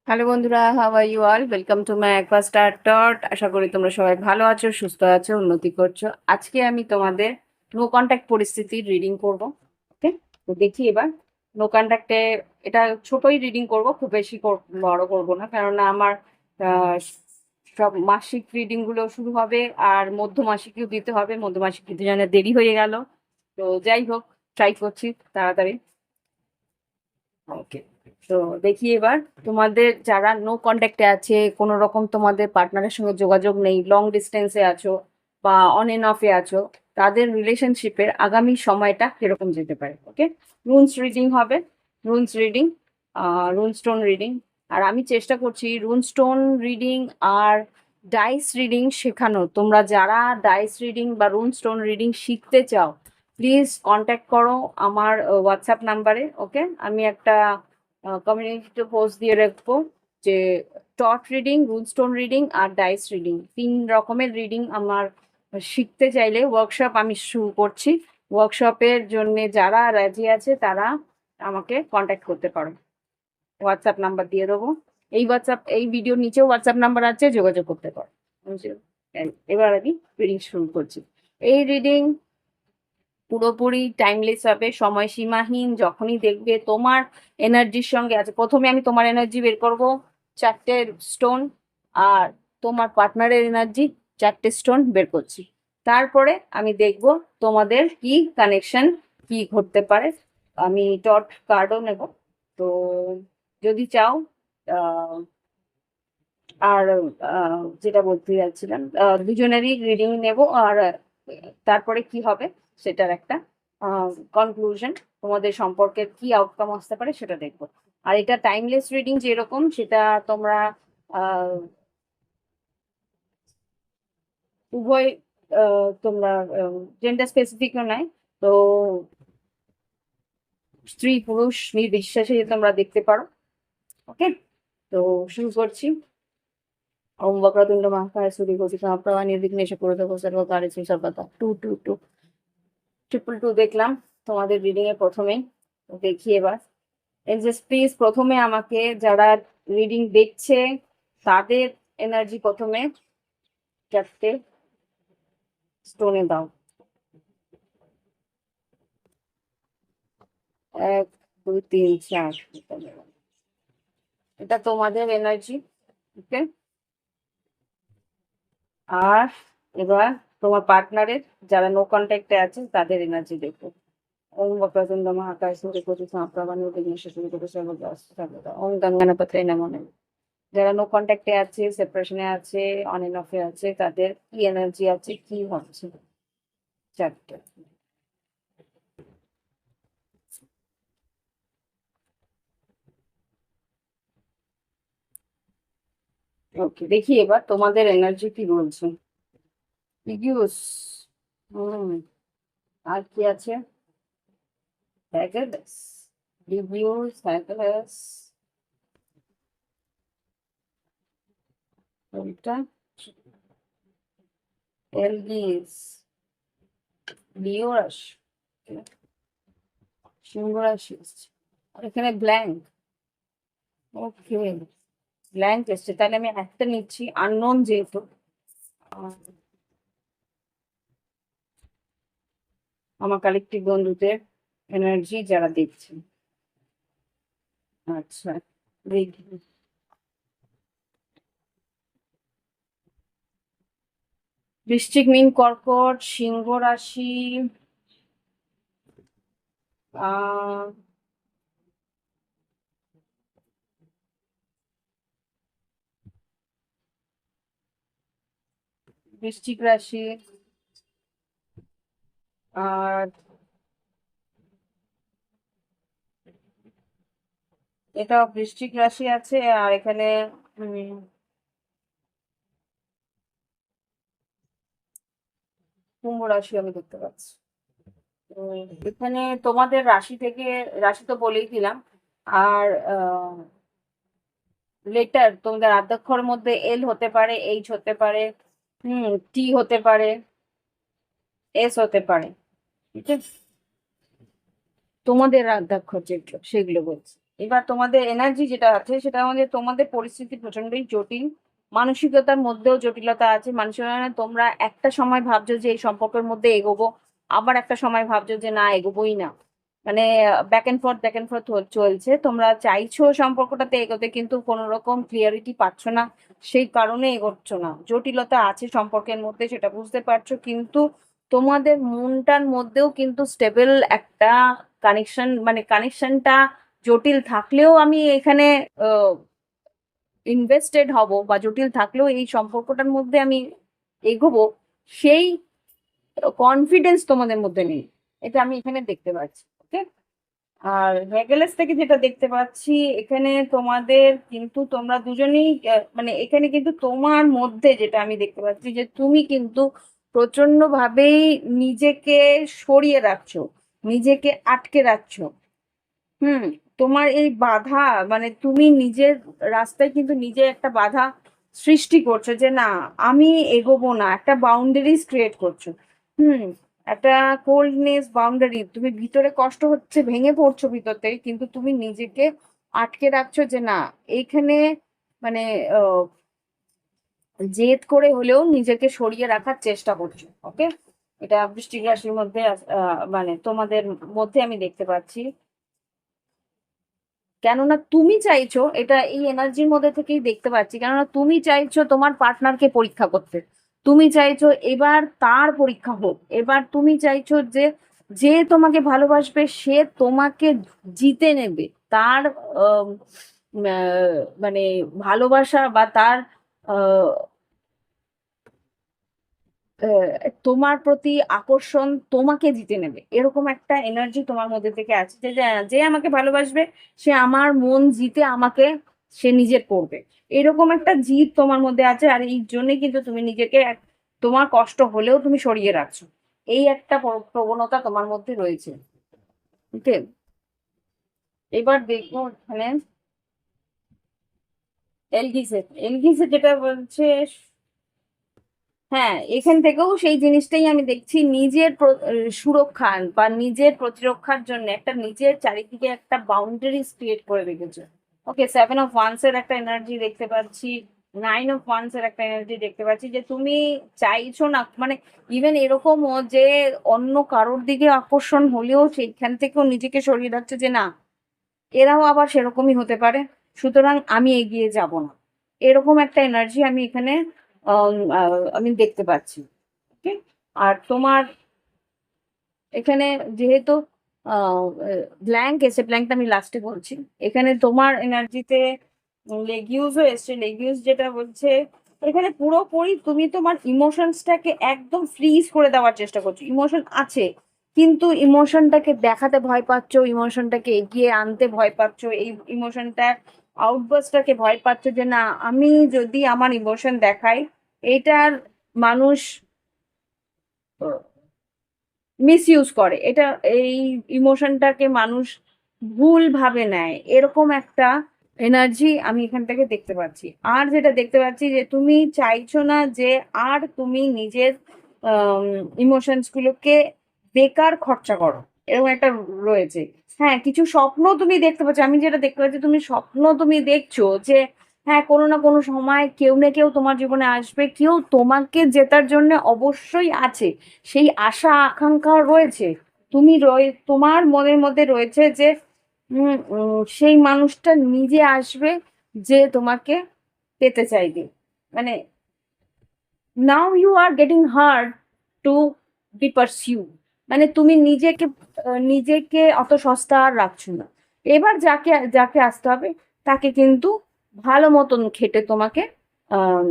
Hello বন্ধুরা, how are you all? Welcome to my aqua star টট। আশা করি তোমরা সবাই ভালো আছো, সুস্থ আছো, উন্নতি করছো। আজকে আমি তোমাদের নো কন্ট্যাক্ট পরিস্থিতির রিডিং করব। ওকে, তো দেখি এবার নো কন্ট্যাক্টে এটা ছোটই রিডিং করব, খুব বেশি বড় করব না, কেননা আমার আহ, সব মাসিক রিডিংগুলো শুরু হবে আর মধ্যমাসিকও দিতে হবে। মধ্যমাসিক দিতে জানে দেরি হয়ে গেল, তো যাই হোক, ট্রাই করছি তাড়াতাড়ি। ওকে, তো দেখি এবার তোমাদের যারা নো কন্ট্যাক্টে আছে, কোনো রকম তোমাদের পার্টনারের সঙ্গে যোগাযোগ নেই, লং ডিস্টেন্সে আছো বা অন এন্ড অফে আছো, তাদের রিলেশনশিপের আগামী সময়টা কিরকম যেতে পারে। ওকে, রুনস রিডিং হবে, রুনস রিডিং, রুন স্টোন রিডিং। আর আমি চেষ্টা করছি রুন স্টোন রিডিং আর ডাইস রিডিং শেখানো। তোমরা যারা ডাইস রিডিং বা রুন স্টোন রিডিং শিখতে চাও, প্লিজ কন্ট্যাক্ট করো আমার হোয়াটসঅ্যাপ নাম্বারে। ওকে, আমি একটা কমিউনিটিতে পোস্ট দিয়ে রাখবো যে টট রিডিং, রুনস্টোন রিডিং আর ডাইস রিডিং, 3 রকমের রিডিং আমার শিখতে চাইলে ওয়ার্কশপ আমি শুরু করছি। ওয়ার্কশপের জন্য যারা রাজি আছে তারা আমাকে কন্ট্যাক্ট করতে পারো। হোয়াটসঅ্যাপ নাম্বার দিয়ে দেবো, এই ভিডিওর নিচেও হোয়াটসঅ্যাপ নাম্বার আছে, যোগাযোগ করতে পারো। এবার আমি রিডিং শুরু করছি। এই রিডিং পুরোপুরি টাইমলেস হবে, সময়সীমাহীন। যখনই দেখবে তোমার এনার্জির সঙ্গে আছে, প্রথমে আমি তোমার এনার্জি বের করব 4টে স্টোন, আর তোমার পার্টনারের এনার্জি 4টে স্টোন বের করছি। তারপরে আমি দেখব তোমাদের কি কানেকশন, কি ঘটতে পারে। আমি টট কার্ডও নেব, তো যদি চাও। আহ, আর যেটা বলতে যাচ্ছিলাম, দুজনেরই রিডিং নেব, আর তারপরে কি হবে সেটার একটা কনক্লুশন, তোমাদের সম্পর্কের কি আউটকাম আসতে পারে সেটা দেখবো। আর এটা টাইমলেস রিডিং যেরকম, সেটা তোমরা আহ, উভয় তোমরা জেন্ডার স্পেসিফিকও নয়, তো স্ত্রী পুরুষ নির্বিশেষে তোমরা দেখতে পারো। ওকে, তো শুরু করছি। ওম বক্রতুণ্ড মহাকায় সূর্যকোটি সমপ্রভা নির্বিঘ্নেশ কুরুতে সর্বকার্যেষু সর্বদা। 2 2 2 2 দেখলাম তোমাদের রিডিং এর প্রথমেই। তো দেখি এবার এঞ্জেলস প্লিজ প্রথমে আমাকে যারা রিডিং দেখছে তাদের এনার্জি প্রথমে 4টে স্টোনে দাও। 1 2 3 4, এটা তোমাদের এনার্জি। ওকে, আর এবার তোমার পার্টনারের যারা নো কন্ট্যাক্টে আছে তাদের এনার্জি দেখো। ওম বক্রতুণ্ড মহাকায় সূর্যকোটি সমপ্রভা নির্বিঘ্নেশ কুরুতে সর্বদা। ওম গঙ্গানাপত্রায় নমঃ। যারা নো কন্ট্যাক্টে আছে, সেপারেশনে আছে, অন এন্ড অফে আছে, তাদের কি এনার্জি আছে, কি হচ্ছে। 4টে। ওকে, দেখি এবার তোমাদের এনার্জি কি বলছে। ইগিউস, হুম, আর কি আছে? হ্যাগেলস, রিভিউস, হ্যাগেলস, কোনটা? এলগিস, লিও রাশি, সিংহ রাশি এসছে। আর এখানে ব্ল্যাঙ্ক। ওকে, ব্ল্যাঙ্ক এসছে, তাহলে আমি একটা নিচ্ছি আননোন যেহেতু। আহ, আমার কালেকটিভ বন্ধুদের এনার্জি যারা দেখছেন। আচ্ছা, দেখি। বৃশ্চিক, মীন, কর্কট, সিংহ রাশি, আহ বৃশ্চিক রাশি, আর এটা বৃশ্চিক রাশি আছে, আর এখানে কুম্ভ রাশি আমি দেখতে পাচ্ছি। এখানে তোমাদের রাশি থেকে, রাশি তো বলেই দিলাম। আর লেটার তোমাদের আদ্যক্ষরের মধ্যে এল হতে পারে, এইচ হতে পারে, টি হতে পারে, এস হতে পারে। ঠিক আছে, তোমাদের আদ্যাক্ষর যেগুলো সেগুলো বলছি। এবার তোমাদের এনার্জি যেটা আছে সেটা আমাদের, তোমাদের পরিস্থিতি প্রচন্ডই জটিল, মানসিকতার মধ্যেও জটিলতা আছে। মানসিকতা তোমরা একটা সময় ভাবছো যে এই সম্পর্কের মধ্যে এগোবো, আবার একটা সময় ভাবছো যে না এগোবোই না। মানে ব্যাক এন্ড ফোর্থ চলছে। তোমরা চাইছো সম্পর্কটাতে এগোতে, কিন্তু কোনো রকম ক্লিয়ারিটি পাচ্ছ না, সেই কারণে এগোচ্ছ না। জটিলতা আছে সম্পর্কের মধ্যে, সেটা বুঝতে পারছো, কিন্তু তোমাদের মনটার মধ্যেও কিন্তু স্টেবল একটা কানেকশন, মানে কানেকশনটা জটিল থাকলেও আমি এখানে ইনভেস্টেড হব, বা জটিল থাকলেও এই সম্পর্কটার মধ্যে আমি এগোবো, সেই কনফিডেন্স তোমাদের মধ্যে নেই। এটা আমি এখানে দেখতে পাচ্ছি। ওকে। আর হেগেলেস থেকে যেটা দেখতে পাচ্ছি, এখানে তোমাদের কিন্তু তোমরা দুজনেই মানে এখানে কিন্তু তোমার মধ্যে যেটা আমি দেখতে পাচ্ছি, যে তুমি কিন্তু প্রচন্ড ভাবেই নিজেকে সরিয়ে রাখছো, নিজেকে আটকে রাখছো। হুম। তোমার এই বাধা, মানে তুমি নিজের রাস্তায় কিন্তু নিজে একটা বাধা সৃষ্টি করছো, যে না আমি এগোবো না, একটা বাউন্ডারিজ ক্রিয়েট করছো। হুম। একটা কোল্ডনেস বাউন্ডারি, তুমি ভিতরে কষ্ট হচ্ছে, ভেঙে পড়ছো ভিতরতে, কিন্তু তুমি নিজেকে আটকে রাখছো যে না এইখানে, মানে জেদ করে হলেও নিজেকে সরিয়ে রাখার চেষ্টা করছো। ওকে। এটা বৃশ্চিক রাশির মধ্যে মানে তোমাদের মধ্যে আমি দেখতে পাচ্ছি। কেননা তুমি চাইছো, এটা এই এনার্জির মধ্যে থেকেই দেখতে পাচ্ছি, কেননা তুমি চাইছো তোমার পার্টনারকে পরীক্ষা করতে। তুমি চাইছো এবার তার পরীক্ষা হোক, এবার তুমি চাইছো যে যে তোমাকে ভালোবাসবে সে তোমাকে জিতে নেবে, তার আহ, মানে ভালোবাসা বা তার আহ, তোমার প্রতি আকর্ষণ তোমাকে জিতে নেবে, এরকম একটা এনার্জি তোমার মধ্যে থেকে আছে, যে যে যে আমাকে ভালোবাসবে সে আমার মন জিতে আমাকে সে নিজের করবে। এরকম একটা জিদ তোমার মধ্যে আছে, আর এই জন্যই কিন্তু তুমি নিজেকে তোমার কষ্ট হলেও তুমি সরিয়ে রাখছো। এই একটা প্রবণতা তোমার মধ্যে রয়েছে। ওকে। এবার দেখবো এখানে এলগিসে যেটা বলছে। হ্যাঁ, এখান থেকেও সেই জিনিসটাই আমি দেখছি, নিজের সুরক্ষা বা নিজের প্রতিরক্ষার জন্য একটা নিজের চারিদিকে একটা বাউন্ডারিজ ক্রিয়েট করে রেখেছে। ওকে, 7 অফ ওয়ান্স এর একটা এনার্জি দেখতে পাচ্ছি, 9 অফ ওয়ান্স এর একটা এনার্জি দেখতে পাচ্ছি, যে তুমি চাইছো না, মানে ইভেন এরকমও যে অন্য কারোর দিকে আকর্ষণ হলেও সেইখান থেকেও নিজেকে সরিয়ে রাখছে, যে না এরাও আবার সেরকমই হতে পারে, সুতরাং আমি এগিয়ে যাব না। এরকম একটা এনার্জি আমি এখানে আমি দেখতে পাচ্ছি। ওকে। আর তোমার এখানে যেহেতু ব্ল্যাঙ্ক এসে, ব্ল্যাঙ্কটা আমি লাস্টে বলছি। এখানে তোমার এনার্জিতে লেগিউসও এসছে। লেগিউস যেটা বলছে, এখানে পুরোপুরি তুমি তোমার ইমোশনসটাকে একদম ফ্রিজ করে দেওয়ার চেষ্টা করছো। ইমোশন আছে, কিন্তু ইমোশনটাকে দেখাতে ভয় পাচ্ছো, ইমোশনটাকে এগিয়ে আনতে ভয় পাচ্ছো, এই ইমোশনটা আউটবার্সটাকে ভয় পাচ্ছো, যে না আমি যদি আমার ইমোশন দেখাই, এটার মানুষ মিস ইউজ করে, এটা এই ইমোশনটাকে মানুষ ভুল ভাবে নেয়, এরকম একটা এনার্জি আমি এখান থেকে দেখতে পাচ্ছি। আর যেটা দেখতে পাচ্ছি, যে তুমি চাইছো না যে আর তুমি নিজের ইমোশনস গুলোকে বেকার খরচা করো, এরকম একটা রয়েছে। হ্যাঁ, কিছু স্বপ্ন তুমি দেখতে পাচ্ছ, আমি যেটা দেখতে পাচ্ছি তুমি স্বপ্ন তুমি দেখছো, যে হ্যাঁ কোনো না কোনো সময় কেউ না কেউ তোমার জীবনে আসবে, কেউ তোমাকে জেতার জন্য অবশ্যই আছে, সেই আশা আকাঙ্ক্ষা রয়েছে। তোমার মনের মধ্যে রয়েছে যে সেই মানুষটা নিজে আসবে, যে তোমাকে পেতে চাইবে। মানে now you are getting hard to be pursue, মানে তুমি নিজেকে অত সস্তা আর রাখছো না। এবার যাকে যাকে আসতে হবে তাকে কিন্তু ভালো মতন খেটে তোমাকে আহ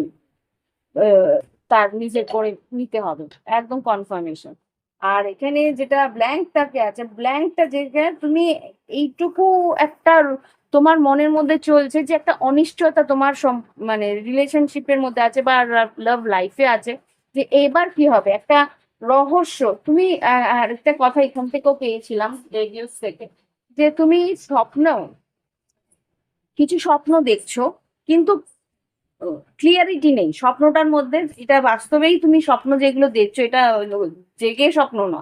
আহ, তার নিজে করে নিতে হবে, একদম কনফার্মেশন। আর এখানে যেটা ব্ল্যাঙ্কটাকে আছে, ব্ল্যাঙ্কটা যেখানে তুমি এইটুকু একটা তোমার মনের মধ্যে চলছে, যে একটা অনিশ্চয়তা তোমার মানে রিলেশনশিপের মধ্যে আছে বা লাভ লাইফে আছে, যে এবার কি হবে, একটা রহস্য তুমি আরেকটা কথা এখান থেকেও পেয়েছিলাম রেডিওস থেকে, যে তুমি স্বপ্ন, কিছু স্বপ্ন দেখছো কিন্তু ক্লিয়ারিটি নেই স্বপ্নটার মধ্যে। এটা বাস্তবেই তুমি স্বপ্ন যেগুলো দেখছো, এটা জেগে স্বপ্ন না,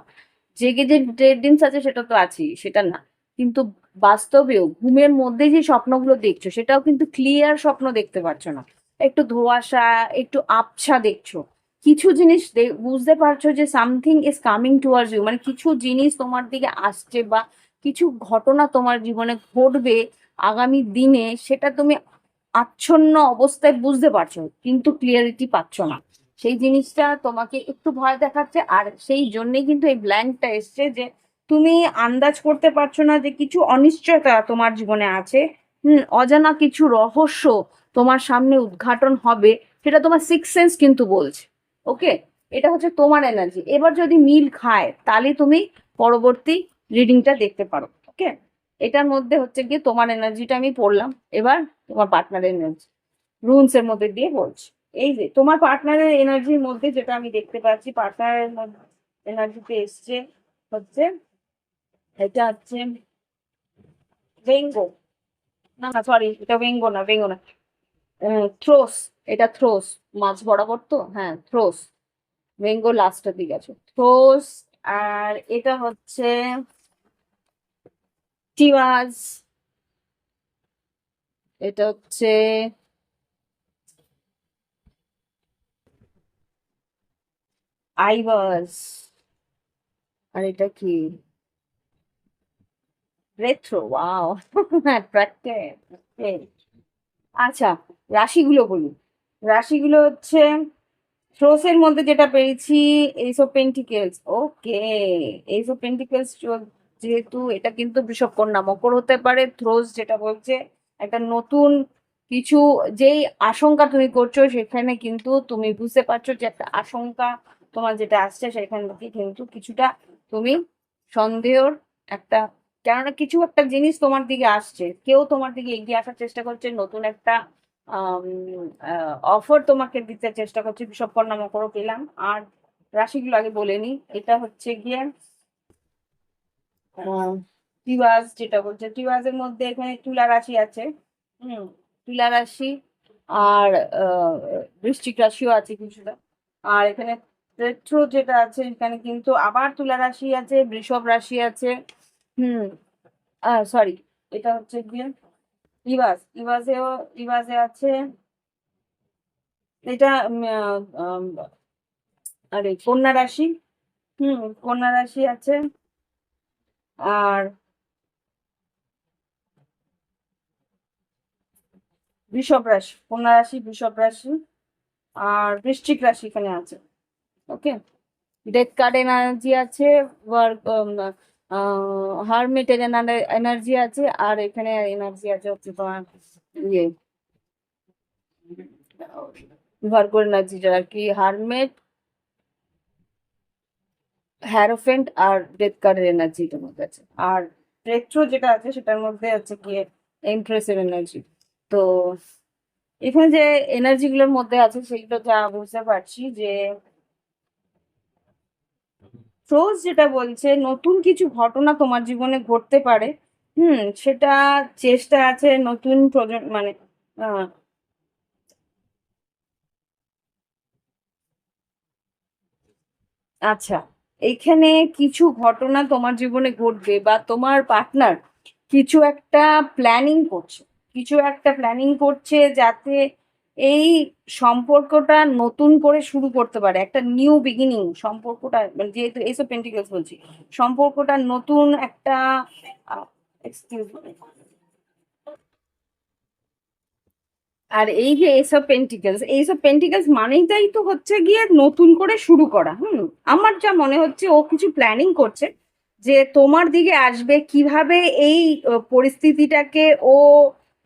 জেগে যে ডেড ড্রিমস আছে সেটা তো আছেই, সেটা না, কিন্তু বাস্তবেও ঘুমের মধ্যে যে স্বপ্নগুলো দেখছো সেটাও কিন্তু ক্লিয়ার স্বপ্ন দেখতে পারছো না, একটু ধোঁয়াশা, একটু আবছা দেখছো। কিছু জিনিস বুঝতে পারছো যে something is coming towards you, মানে কিছু জিনিস তোমার দিকে আসছে, বা কিছু ঘটনা তোমার জীবনে ঘটবে আগামী দিনে, সেটা তুমি আচ্ছন্ন অবস্থায় বুঝতে পারছো কিন্তু ক্লিয়ারিটি পাচ্ছ না। সেই জিনিসটা তোমাকে একটু ভয় দেখাচ্ছে, আর সেই জন্যই কিন্তু এই ব্ল্যাঙ্কটা এসছে, যে তুমি আন্দাজ করতে পারছো না যে কিছু অনিশ্চয়তা তোমার জীবনে আছে। অজানা কিছু রহস্য তোমার সামনে উদ্ঘাটন হবে, সেটা তোমার সিক্স সেন্স কিন্তু বলছে। ওকে, এটা হচ্ছে তোমার এনার্জি। এবার যদি মিল খায় তাহলে তুমি পরবর্তী রিডিংটা দেখতে পারো। ওকে, এটার মধ্যে হচ্ছে গিয়ে তোমার এনার্জিটা আমি পড়লাম, এবার তোমার পার্টনারের এনার্জি রুনস এর মধ্যে দিয়ে বলছি। এই যে তোমার পার্টনারের এনার্জির মধ্যে যেটা আমি দেখতে পাচ্ছি, পার্টনারের মধ্যে এনার্জিতে এসছে হচ্ছে, এটা হচ্ছে ভেঙ্গো, না না সরি, এটা ভেঙ্গো না, ভেঙ্গো না, থ্রোস। এটা থ্রোস, মাঝ বরাবর তো, হ্যাঁ থ্রোস। ভেঙ্গো লাস্টের দিকে আছে, থ্রোস। আর এটা হচ্ছে টিওয়াজ, এটা হচ্ছে আইভাস, আর এটা কি, রেট্রো, ওয়াও অ্যাট্রাক্টেড। আচ্ছা, রাশিগুলো বলি। রাশিগুলো হচ্ছে থ্রোসের মধ্যে যেটা পেয়েছি, ace of pentacles. Okay, ace of pentacles যেহেতু এটা কিন্তু বৃষভ কন্যা মকর হতে পারে। থ্রোস যেটা বলছে একটা নতুন কিছু, যেই আশঙ্কা তুমি করছো সেখানে কিন্তু তুমি বুঝতে পারছো যে একটা আশঙ্কা তোমার যেটা আসছে সেখান থেকে কিন্তু কিছুটা তুমি সন্দেহর একটা, কেননা কিছু একটা জিনিস তোমার দিকে আসছে, কেউ তোমার দিকে এগিয়ে আসার চেষ্টা করছে, নতুন একটা অফার তোমাকে দিতে চেষ্টা করছে। বিষব কন্যা মকর পেলাম। আর রাশিগুলো আগে বলে নি, এটা হচ্ছে গিয়ে টিওয়াজ, যেটা বলছে টিওয়াজের মধ্যে এখানে তুলা রাশি আছে। হুম, তুলা রাশি আর বৃশ্চিক রাশিও আছে কিছুটা। আর এখানে রেট্রো যেটা আছে এখানে কিন্তু আবার তুলা রাশি আছে, বৃষভ রাশি আছে। হুম, সরি, এটা হচ্ছে গিয়ে ইভাস, ইভাসে আছে এটা আরে কন্যা রাশি। কন্যা রাশি আছে। আর বৃষভ রাশি, কন্যা রাশি, বৃষভ রাশি আর বৃশ্চিক রাশি এখানে আছে। ওকে, ডেথ কার্ড এনার্জি আছে, হারমিটের এনার্জি আছে, আর এখানে এনার্জি আছে হচ্ছে তোমার ইয়ে ভার্গো এনার্জি, আর কি হারমেট, হ্যারোফেন্ট আর ডেথ কার্ডের এনার্জি এটার মধ্যে আছে। আর রেট্রো যেটা আছে সেটার মধ্যে আছে গিয়ে এমপ্রেসের এনার্জি। তো এখানে যে এনার্জি গুলোর মধ্যে আছে সেগুলো যা বুঝতে পারছি, যে ফ্রোজ যেটা বলছে নতুন কিছু ঘটনা তোমার জীবনে ঘটতে পারে। সেটা চেষ্টা আছে নতুন প্রজন্ম, মানে আহ, আচ্ছা, এখানে কিছু ঘটনা তোমার জীবনে ঘটবে, বা তোমার পার্টনার কিছু একটা প্ল্যানিং করছে, কিছু একটা প্ল্যানিং করছে যাতে এই সম্পর্কটা নতুন করে শুরু করতে পারে, একটা নিউ বিগিনিং সম্পর্কটা, মানে যেহেতু এইসব পেন্টিকেলস বলছি, সম্পর্কটা নতুন একটা এক্সকিউজ, আর এই যে এইসব পেন্টিকেলস মানেই তো হচ্ছে গিয়ে নতুন করে শুরু করা। আমার যা মনে হচ্ছে ও কিছু প্ল্যানিং করছে, যে তোমার দিকে আসবে কিভাবে, এই পরিস্থিতিটাকে ও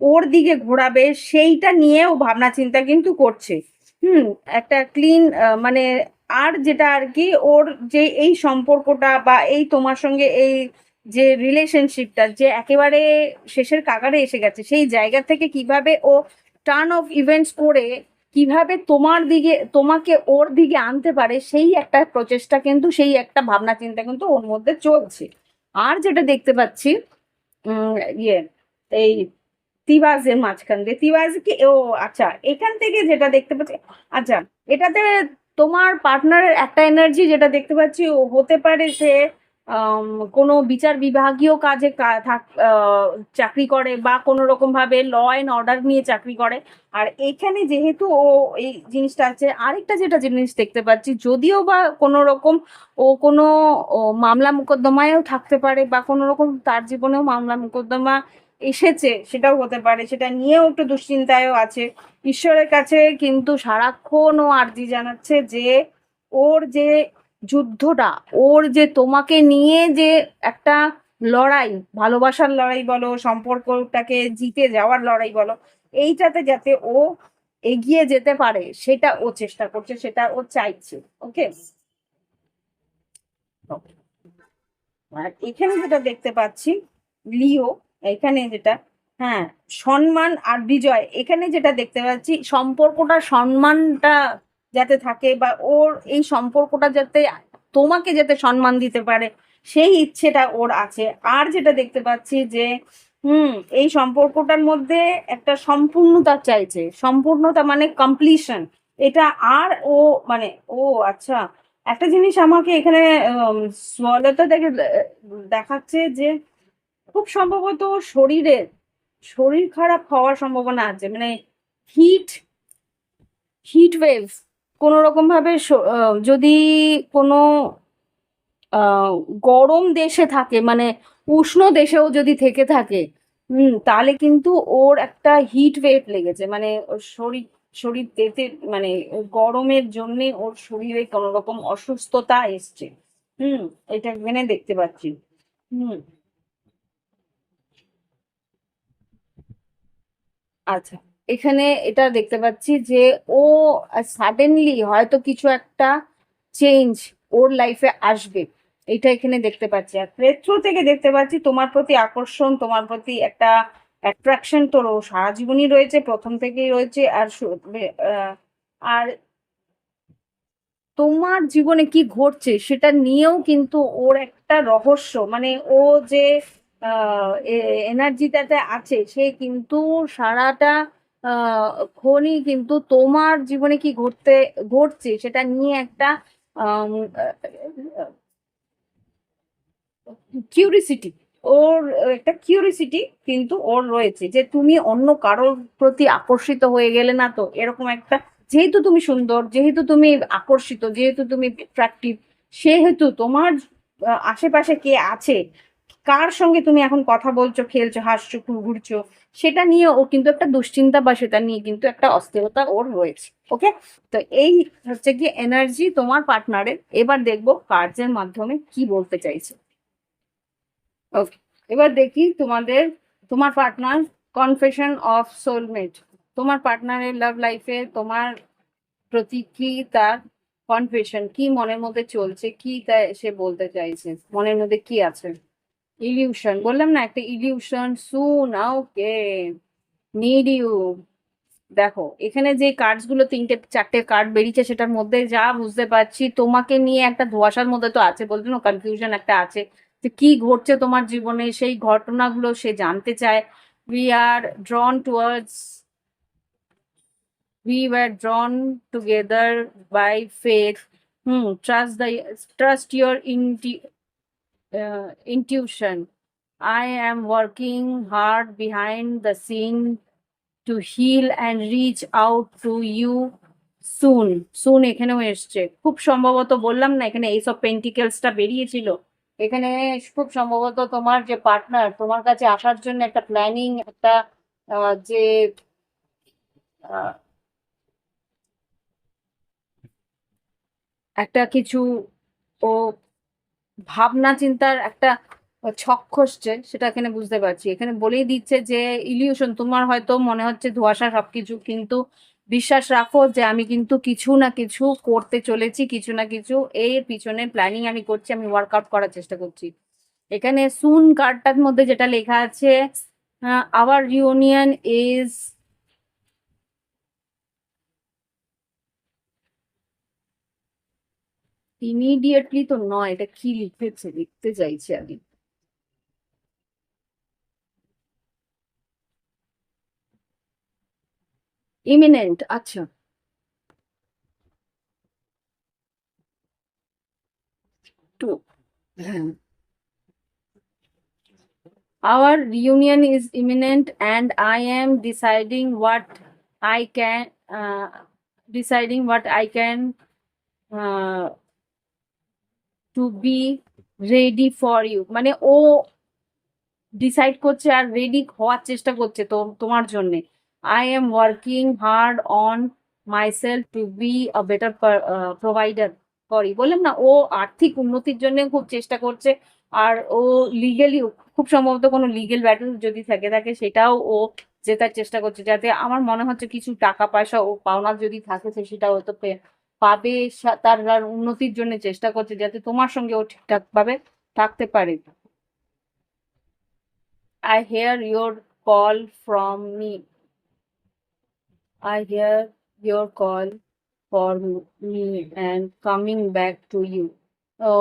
ওর দিকে ঘোরাবে, সেইটা নিয়ে ও ভাবনা চিন্তা কিন্তু করছে। হুম, একটা ক্লিন, মানে আর যেটা আর কি ওর যে এই সম্পর্কটা, বা এই তোমার সঙ্গে এই যে রিলেশনশিপটা যে একেবারে শেষের কাগারে এসে গেছে, সেই জায়গা থেকে কিভাবে ও টার্ন অফ ইভেন্টস করে কিভাবে তোমার দিকে, তোমাকে ওর দিকে আনতে পারে, সেই একটা প্রচেষ্টা কিন্তু, সেই একটা ভাবনা চিন্তা কিন্তু ওর মধ্যে চলছে। আর যেটা দেখতে পাচ্ছি, ইয়ে, এই তিবাজের মাঝখান দিয়ে, তিবাজ কি ও, আচ্ছা এখান থেকে যেটা দেখতে পাচ্ছি, আচ্ছা এটাতে তোমার পার্টনারের একটা এনার্জি যেটা দেখতে পাচ্ছি, ও হতে পারে সে কোনো বিচার বিভাগীয় কাজে চাকরি করে, বা কোনো রকম ভাবে ল অ্যান্ড অর্ডার নিয়ে চাকরি করে। আর এখানে যেহেতু ও এই জিনিসটা আছে, আরেকটা যেটা জিনিস দেখতে পাচ্ছি, যদিও বা কোনো রকম ও কোনো মামলা মোকদ্দমায়ও থাকতে পারে, বা কোনো রকম তার জীবনেও মামলা মোকদ্দমা এসেছে, সেটাও হতে পারে, সেটা নিয়েও একটু দুশ্চিন্তায়ও আছে। ঈশ্বরের কাছে কিন্তু সারাক্ষণ ও আর্জি জানাচ্ছে যে ওর যে যুদ্ধটা, ওর যে তোমাকে নিয়ে যে একটা লড়াই, ভালোবাসার লড়াই বলো, সম্পর্কটাকে জিতে যাওয়ার লড়াই বলো, এইটাতে যাতে ও এগিয়ে যেতে পারে, সেটা ও চেষ্টা করছে, সেটা ও চাইছে। ওকে, আর এখানে যেটা দেখতে পাচ্ছি, লিও, এখানে যেটা, হ্যাঁ, সম্মান আর বিজয়, এখানে যেটা দেখতে পাচ্ছি, সম্পর্কটা, সম্মানটা যাতে থাকে, বা ওর এই সম্পর্কটা যাতে তোমাকে যাতে সম্মান দিতে পারে, সেই ইচ্ছেটা ওর আছে। আর যেটা দেখতে পাচ্ছি যে এই সম্পর্কটার মধ্যে একটা সম্পূর্ণতা চাইছে, সম্পূর্ণতা মানে কমপ্লিশন, এটা। আর ও মানে, ও আচ্ছা, একটা জিনিস আমাকে এখানে সোয়ালোতে দেখে দেখাচ্ছে যে খুব সম্ভবত ওর শরীর খারাপ হওয়ার সম্ভাবনা আছে, মানে হিট হিট ওয়েভ কোনো রকম ভাবে, যদি কোনো আহ গরম দেশে থাকে, মানে উষ্ণ দেশেও যদি থেকে থাকে, তাহলে কিন্তু ওর একটা হিট ওয়েভ লেগেছে, মানে ওর শরীর তেতে, মানে গরমের জন্য ওর শরীরে কোনো রকম অসুস্থতা এসছে। হুম, এটা এখানে দেখতে পাচ্ছি। হুম, আচ্ছা, এখানে এটা দেখতে পাচ্ছি যে ও সাডেনলি হয়তো কিছু একটা চেঞ্জ ওর লাইফে আসবে, এটা এখানে দেখতে পাচ্ছি। আর প্রেত্র থেকে দেখতে পাচ্ছি তোমার প্রতি আকর্ষণ, তোমার প্রতি একটা অ্যাট্রাকশন তোর ও সারা জীবনই রয়েছে, প্রথম থেকেই রয়েছে। আর আর তোমার জীবনে কি ঘটছে সেটা নিয়েও কিন্তু ওর একটা রহস্য, মানে ও যে এনার্জিটাতে আছে, সে কিন্তু সারাটা ক্ষণই কিন্তু তোমার জীবনে কি ঘটছে সেটা নিয়ে একটা কিউরিসিটি, ওর একটা কিউরিসিটি কিন্তু ওর রয়েছে, যে তুমি অন্য কারোর প্রতি আকর্ষিত হয়ে গেলে না তো, এরকম একটা, যেহেতু তুমি সুন্দর, যেহেতু তুমি আকর্ষিত, যেহেতু তুমি অ্যাট্রাকটিভ, সেহেতু তোমার আশেপাশে কে আছে, কার সঙ্গে তুমি এখন কথা বলছো, খেলছো, হাসছো, ঘুরছো, সেটা নিয়ে ও কিন্তু একটা দুশ্চিন্তা, বা সেটা নিয়ে কিন্তু একটা অস্থিরতা ওর রয়েছে। ওকে, তো এই হচ্ছে কি এনার্জি তোমার পার্টনারের। এবার দেখবো কার্যের মাধ্যমে কি বলতে চাইছে। ওকে, এবার দেখি তোমার পার্টনার, কনফেশন অফ সোলমেট। তোমার পার্টনারের লাভ লাইফে তোমার প্রতি কি তার কনফেশন, কি মনের মধ্যে চলছে, কি তাই সে বলতে চাইছে, মনের মধ্যে কি আছে। ইলিউশন, বললাম না একটা illusion soon. Okay, need you. দেখো এখানে যে কার্ডস গুলো, তিনটে চারটে কার্ড বেরিয়েছে, সেটার মধ্যে যা বুঝতে পারছি, তোমাকে নিয়ে একটা ধোঁয়াশার মধ্যে তো আছে, বলছো না, কনফিউশন একটা আছে, যে কি ঘটছে তোমার জীবনে, সেই ঘটনাগুলো সে জানতে চায়। We are ড্রন towards, we were drawn together by faith. Trust your intuition. I am working hard behind the scene to heal and reach out to you soon. Soon এখানেও এসছে, খুব সম্ভবত, বললাম না এখানে এইসব পেন্টিকেলসটা বেরিয়েছিল, এখানে খুব সম্ভবত তোমার যে পার্টনার তোমার কাছে আসার জন্য একটা প্ল্যানিং, একটা যে একটা কিছু ও ভাবনা চিন্তার একটা ছক কষছে, সেটা এখানে বুঝতে পারছি। এখানে বলেই দিচ্ছে যে ইলিউশন, তোমার হয়তো মনে হচ্ছে ধোঁয়াশা সবকিছু, কিন্তু বিশ্বাস রাখো যে আমি কিন্তু কিছু না কিছু করতে চলেছি, কিছু না কিছু এর পিছনে প্ল্যানিং আমি করছি, আমি ওয়ার্কআউট করার চেষ্টা করছি। এখানে সুন কার্ডটার মধ্যে যেটা লেখা আছে, আওয়ার ইউনিয়ন ইজ ইমিডিয়েটলি তো নয়, এটা কি লিখেছে, লিখতে চাইছে আমি। ইমিনেন্ট, আচ্ছা। টু, হ্যাঁ। Our reunion is imminent, and I am I can, deciding what I can uh, to be ready for you. মানে ও ডিসাইড করছে আর রেডি হওয়ার চেষ্টা করছে তো তোমার জন্যে। I am working hard on myself to be a better provider for you. বললাম না, ও আর্থিক উন্নতির জন্য খুব চেষ্টা করছে। আর ও লিগেলি, খুব সম্ভবত কোনো লিগেল ব্যাটল যদি থেকে থাকে সেটাও ও জেতার চেষ্টা করছে, যাতে আমার মনে হচ্ছে কিছু টাকা পয়সা ও পাওনার যদি থাকে সেটা হয়তো পাবে। তার আর উন্নতির জন্য চেষ্টা করছে যাতে তোমার সঙ্গে ও ঠিকঠাক ভাবে থাকতে পারে। I hear your call from me. I hear your call for me and coming back to you. ও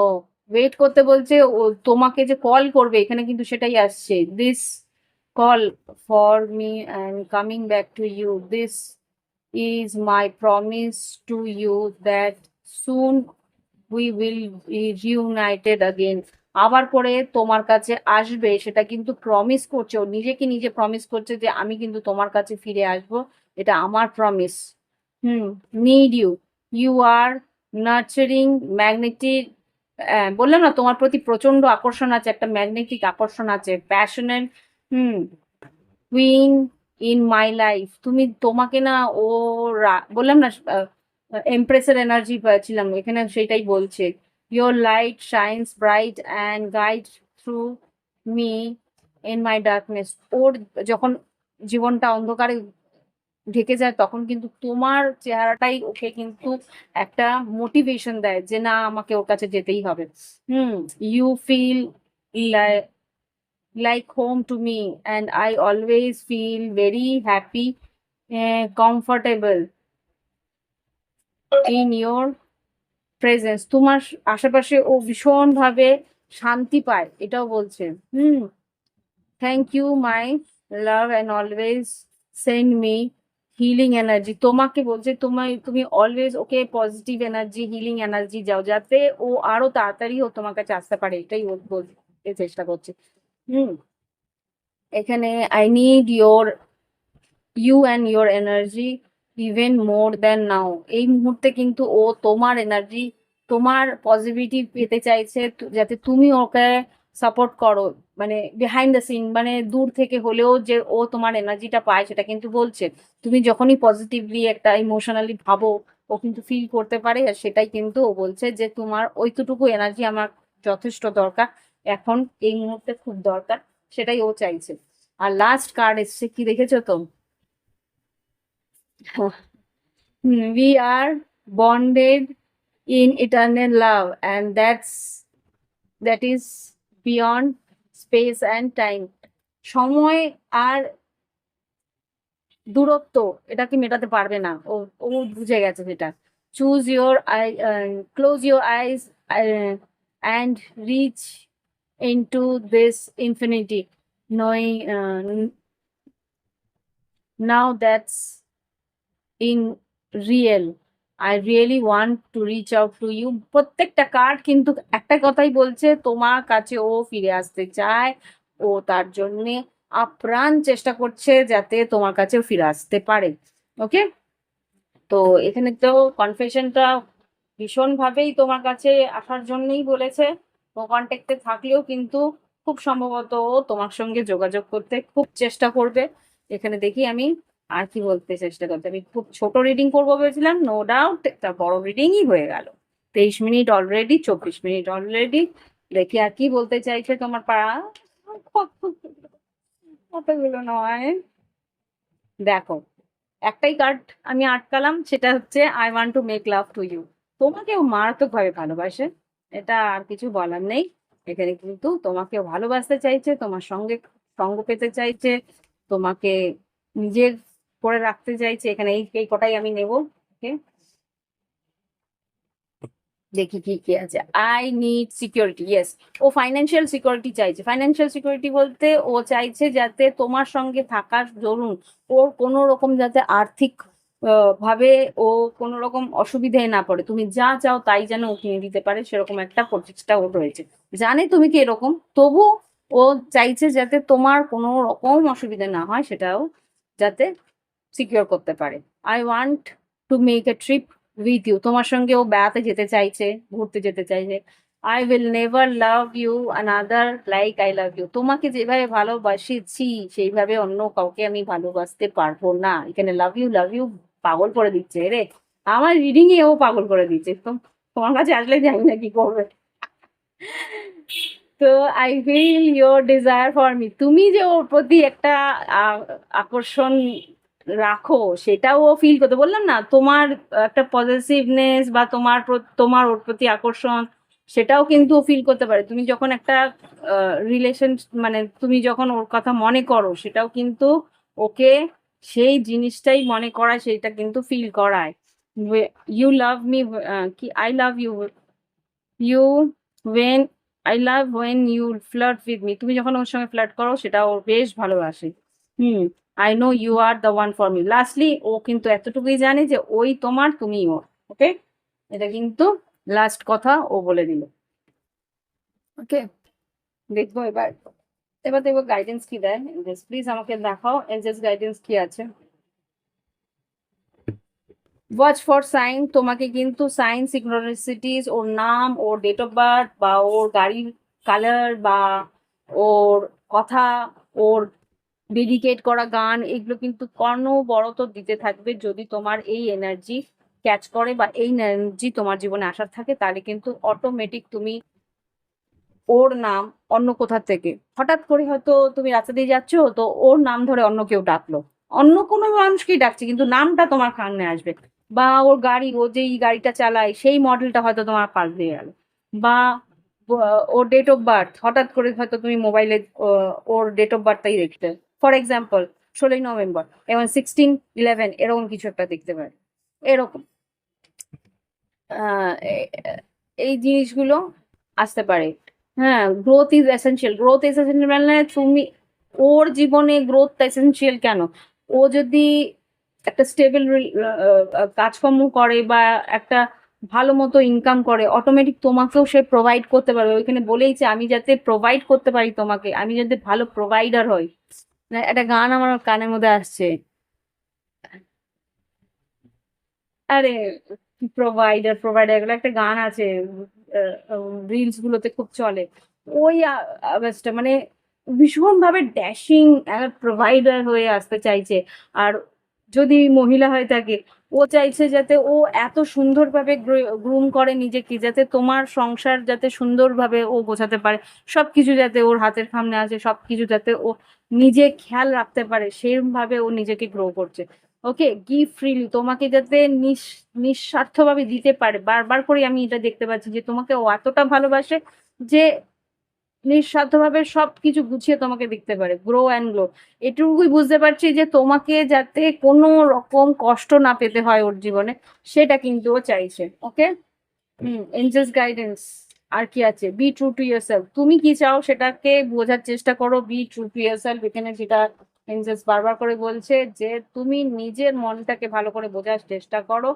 ওয়েট করতে বলছে, ও তোমাকে যে কল করবে এখানে কিন্তু সেটাই আসছে। This call for me and coming back to you, this is my promise to you that soon we will be reunited again. আবার করে তোমার কাছে আসবে, সেটা কিন্তু প্রমিস করছে, ও নিজেকে নিজে প্রমিস করছে যে আমি কিন্তু তোমার কাছে ফিরে আসবো, এটা আমার প্রমিস। হুম। Need you, you are nurturing magnetic. বললাম না তোমার প্রতি প্রচন্ড আকর্ষণ আছে, একটা ম্যাগনেটিক আকর্ষণ আছে, passionate. Hmm. Queen in my life, তোমাকে না ও বললাম না, এমপ্রেসের এনার্জি পাচ্ছিলাম এখানে, সেটাই বলছে। Your light shines bright and guide through me in my darkness. ওর যখন জীবনটা অন্ধকারে ঢেকে যায় তখন কিন্তু তোমার চেহারাটাই ওকে কিন্তু একটা মোটিভেশন দেয় যে না, আমাকে ওর কাছে যেতেই হবে। হুম। You feel like home to me, and I always feel very happy and comfortable in your presence. তোমার আশেপাশে ও ভীষণভাবে শান্তি পায়, এটাও বলছে। হুম। Thank you my love and always send me healing energy. তোমাকে বলছে তুমি always okay positive energy, healing energy যাও, যাতে ও আরো তাড়াতাড়ি ও তোমার কাছে আসতে পারে, এটাই ও বলতে চেষ্টা করছে। হুম। এখানে I need you and your energy even more than now. এই মুহূর্তে কিন্তু ও তোমার এনার্জি, তোমার পজিটিভিটি পেতে চাইছে, যাতে তুমি ওকে সাপোর্ট করো। মানে বিহাইন্ড দ্য সিন, মানে দূর থেকে হলেও যে ও তোমার এনার্জিটা পায় সেটা কিন্তু বলছে। তুমি যখনই পজিটিভলি একটা ইমোশনালি ভাবো, ও কিন্তু ফিল করতে পারে, আর সেটাই কিন্তু ও বলছে যে তোমার ওইটুকু এনার্জি আমার যথেষ্ট দরকার, এখন এই মুহূর্তে খুব দরকার, সেটাই ও চাইছে। আর লাস্ট কার্ড এসছে, কি দেখেছো তো? We are bonded in eternal love, and that is beyond space and time. সময় আর দূরত্ব এটাকে মেটাতে পারবে না, ও ও বুঝে গেছে সেটা। Choose your eye, close your eyes and reach into this infinity, knowing now that's in real, I really want to reach out to you. প্রত্যেকটা কার্ড কিন্তু একটা কথাই বলছে, তোমার কাছে ও ফিরে আসতে চায়, ও তার জন্যে আপ্রাণ চেষ্টা করছে যাতে তোমার কাছে ফিরে আসতে পারে। ওকে। তো এখানে তো কনফেশনটা ভীষণভাবেই তোমার কাছে আসার জন্যই বলেছে। ও কন্ট্যাক্টে থাকলেও কিন্তু খুব সম্ভবত ও তোমার সঙ্গে যোগাযোগ করতে খুব চেষ্টা করবে। এখানে দেখি আমি আর কি বলতে চেষ্টা করতে। আমি খুব ছোট রিডিং করবো ভেবেছিলাম, নো ডাউট একটা বড় রিডিংই হয়ে গেল। 23 মিনিট অলরেডি, 24 মিনিট অলরেডি। দেখি আর কি বলতে চাইছে তোমার পাড়া। কতগুলো নয়, দেখো একটাই কার্ড আমি আটকালাম, সেটা হচ্ছে I want to make love to you. তোমাকেও মারাত্মক ভাবে ভালোবাসে, এটা আর কিছু বলার নেই। এখানে কিন্তু তোমাকেও ভালোবাসতে চাইছে, তোমার সঙ্গে সঙ্গ পেতে চাইছে, তোমাকে নিজের করে রাখতে চাইছে। এখানে এই এই কটাই আমি নেব। ওকে। দেখি কি কি আছে। I need security, yes. ও ফাইন্যান্সিয়াল সিকিউরিটি চাইছে। ফাইন্যান্সিয়াল সিকিউরিটি বলতে ও চাইছে যাতে তোমার সঙ্গে থাকার দরুন ওর কোনো রকম যাতে আর্থিক ভাবে ও কোনো রকম অসুবিধায় না পড়ে, তুমি যা চাও তাই যেন ও কিনে দিতে পারে, সেরকম একটা প্রচেষ্টা ওর রয়েছে। জানে তুমি কি এরকম, তবু ও চাইছে যাতে তোমার কোনো রকম অসুবিধা না হয়, সেটাও যাতে সিকিউর করতে পারে। I want to make a trip with you, তোমার সঙ্গে ও বেড়াতে যেতে চাইছে, ঘুরতে যেতে চাইছে। I will never love you another like I love you, তোমাকে যেভাবে ভালোবাসিছি সেইভাবে অন্য কাউকে আমি ভালোবাসতে পারবো না। এখানে লাভ ইউ পাগল করে দিচ্ছে রে, আমার রিডিং এ ও পাগল করে দিচ্ছে। তোমার কাছে আসলে জানি না কি করবে। তো I feel your desire for me, তুমি যে ওর প্রতি একটা আকর্ষণ রাখো সেটাও ও ফিল করতে, বললাম না তোমার একটা পজিটিভনেস বা তোমার ওর প্রতি আকর্ষণ, সেটাও কিন্তু ও ফিল করতে পারে। তুমি যখন একটা রিলেশন, মানে তুমি যখন ওর কথা মনে করো, সেটাও কিন্তু ওকে সেই জিনিসটাই মনে করায়, সেটা কিন্তু ফিল করায়। ইউ লাভ মি, কি I love you, you when I love when you flirt with me, তুমি যখন ওর সঙ্গে ফ্লার্ট করো সেটা ওর বেশ ভালোবাসে। হুম, I know you are the one for me. Lastly ও কিন্তু এতটুকুই জানে যে ওই তোমার, তুমি ওর। ওকে, এটা কিন্তু লাস্ট কথা ও বলে দিল। ওকে, দেখবো এবার। এবার দেখবো গাইডেন্স কি দেয়। প্লিজ আমাকে দেখাও এঞ্জেলস গাইডেন্স কি আছে। ওয়াচ ফর সাইন, তোমাকে কিন্তু সাইন সিনক্রোনিসিটিস, ওর নাম, ওর ডেট অফ বার্থ, বা ওর গাড়ির কালার, বা ওর কথা, ওর ডেডিকেট করা গান, এগুলো কিন্তু অনবরত দিতে থাকবে। যদি তোমার এই এনার্জি ক্যাচ করে বা এই এনার্জি তোমার জীবনে আসার থাকে, তাহলে কিন্তু অটোমেটিক তুমি ওর নাম অন্য কোথা থেকে হঠাৎ করে, হয়তো তুমি রাস্তা দিয়ে যাচ্ছ, তো ওর নাম ধরে অন্য কেউ ডাকলো, অন্য কোনো মানুষকেই ডাকছে কিন্তু নামটা তোমার কানে আসবে। বা ওর গাড়ি, ও যেই গাড়িটা চালায় সেই মডেলটা হয়তো তোমার পাশ দিয়ে গেল। বা ওর ডেট অফ বার্থ, হঠাৎ করে হয়তো তুমি মোবাইলে ওর ডেট অফ বার্থটাই দেখতে, ফর এক্সাম্পল 16ই নভেম্বর এবং 16/11 এরকম কিছু একটা দেখতে পারে। এরকম এই জিনিসগুলো আসতে পারে। হ্যাঁ, growth is essential, growth is essential মানে তুমি, ওর জীবনে গ্রোথ এসেনশিয়াল কেন, ও যদি একটা স্টেবল কাজকর্ম করে বা একটা ভালো মতো ইনকাম করে, অটোমেটিক তোমাকেও সে প্রোভাইড করতে পারবে। ওইখানে বলেইছে আমি যাতে প্রোভাইড করতে পারি তোমাকে, আমি যাতে ভালো প্রোভাইডার হই। একটা গান আমার কানের মধ্যে আসছে, আরে প্রোভাইডার প্রোভাইডার, এগুলো একটা গান আছে, রিলস গুলোতে খুব চলে। ওই আওয়াজটা মানে ভীষণ ভাবে ড্যাশিং প্রোভাইডার হয়ে আসতে চাইছে। আর যদি মহিলা হয়ে থাকে, ও চাইছে যাতে ও এত সুন্দরভাবে গ্রুম করে নিজেকে, যাতে তোমার সংসার যাতে সুন্দরভাবে ও গোছাতে পারে, সবকিছু যাতে ওর হাতের সামনে আছে, সবকিছু যাতে ও নিজে খেয়াল রাখতে পারে, সেরকম ভাবে ও নিজেকে গ্রো করছে। ওকে, গিভ ফ্রিলি, তোমাকে যাতে নিঃস্বার্থভাবে দিতে পারে। বারবার করে আমি এটা দেখতে পাচ্ছি যে তোমাকে ও এতটা ভালোবাসে যে নিঃস্বার্থভাবে সবকিছু গুছিয়ে তোমাকে দেখতে পারে, গ্রো অ্যান্ড গ্লো। এটুকুই বুঝতে পারছি যে তোমাকে যাতে কোনো রকম কষ্ট না পেতে হয় ওর জীবনে, সেটা কিন্তু ও চাইছে। ওকে, এঞ্জেলস গাইডেন্স আর কি আছে, বি ট্রু টু ইয়ারসেলফ, তুমি কি চাও সেটাকে বোঝার চেষ্টা করো। বি ট্রু টু ইয়ারসেলফ, এখানে যেটা এঞ্জেলস বারবার করে বলছে যে তুমি নিজের মনটাকে ভালো করে বোঝার চেষ্টা করো।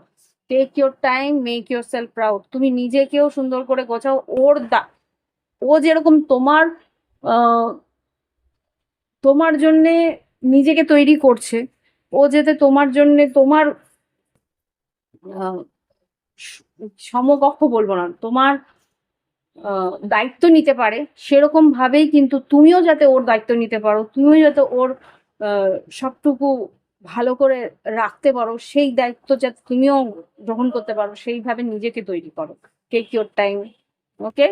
Take your time, make yourself proud, তুমি নিজেকেও সুন্দর করে গোছাও। ও যেরকম আহ, তোমার জন্যে নিজেকে তৈরি করছে, ও যাতে তোমার জন্যে তোমার আহ, সমকক্ষ বলবো না, তোমার দায়িত্ব নিতে পারে, সেরকম ভাবেই কিন্তু তুমিও যাতে ওর দায়িত্ব নিতে পারো, তুমিও যাতে ওর সবটুকু ভালো করে রাখতে পারো, সেই দায়িত্ব যাতে তুমিও গ্রহণ করতে পারো, সেইভাবে নিজেকে তৈরি করো। Take your time. ওকে,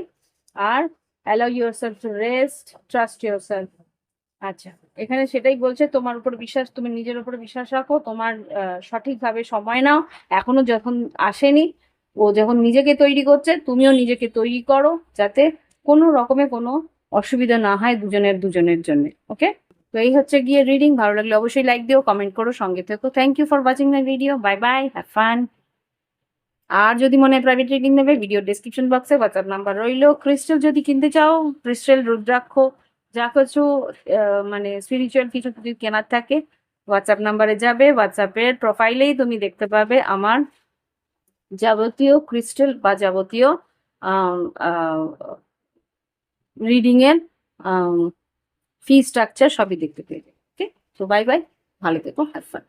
আর allow yourself to rest, trust yourself. আচ্ছা, এখানে সেটাই বলছে, তোমার উপর বিশ্বাস, তুমি নিজের উপর বিশ্বাস রাখো, তোমার সঠিকভাবে সময় নাও, এখনো যখন আসেনি, ও যখন নিজেকে তৈরি করছে, তুমিও নিজেকে তৈরি করো, যাতে কোনো রকমে কোনো অসুবিধা না হয় দুজনের জন্য। ওকে, তো এই হচ্ছে গিয়ে রিডিং। ভালো লাগলে অবশ্যই লাইক দিও, কমেন্ট করো, সঙ্গে থেকো। Thank you for watching my video. Bye bye, have fun. আর যদি মনে হয় প্রাইভেট রিডিং নেবে, ভিডিও ডেসক্রিপশন বক্সে হোয়াটসঅ্যাপ নাম্বার রইলো। ক্রিস্টাল যদি কিনতে চাও, ক্রিস্টাল, রুদ্রাক্ষ, যা কিছু মানে স্পিরিচুয়াল কিছু যদি কেনার থাকে, হোয়াটসঅ্যাপ নাম্বারে যাবে। হোয়াটসঅ্যাপের প্রোফাইলেই তুমি দেখতে পাবে আমার যাবতীয় ক্রিস্টাল বা যাবতীয় রিডিং এর ফি স্ট্রাকচার সবই দেখতে পেয়ে যাবে। ওকে, তো বাই বাই, ভালো থেকো, হ্যাভ ফান।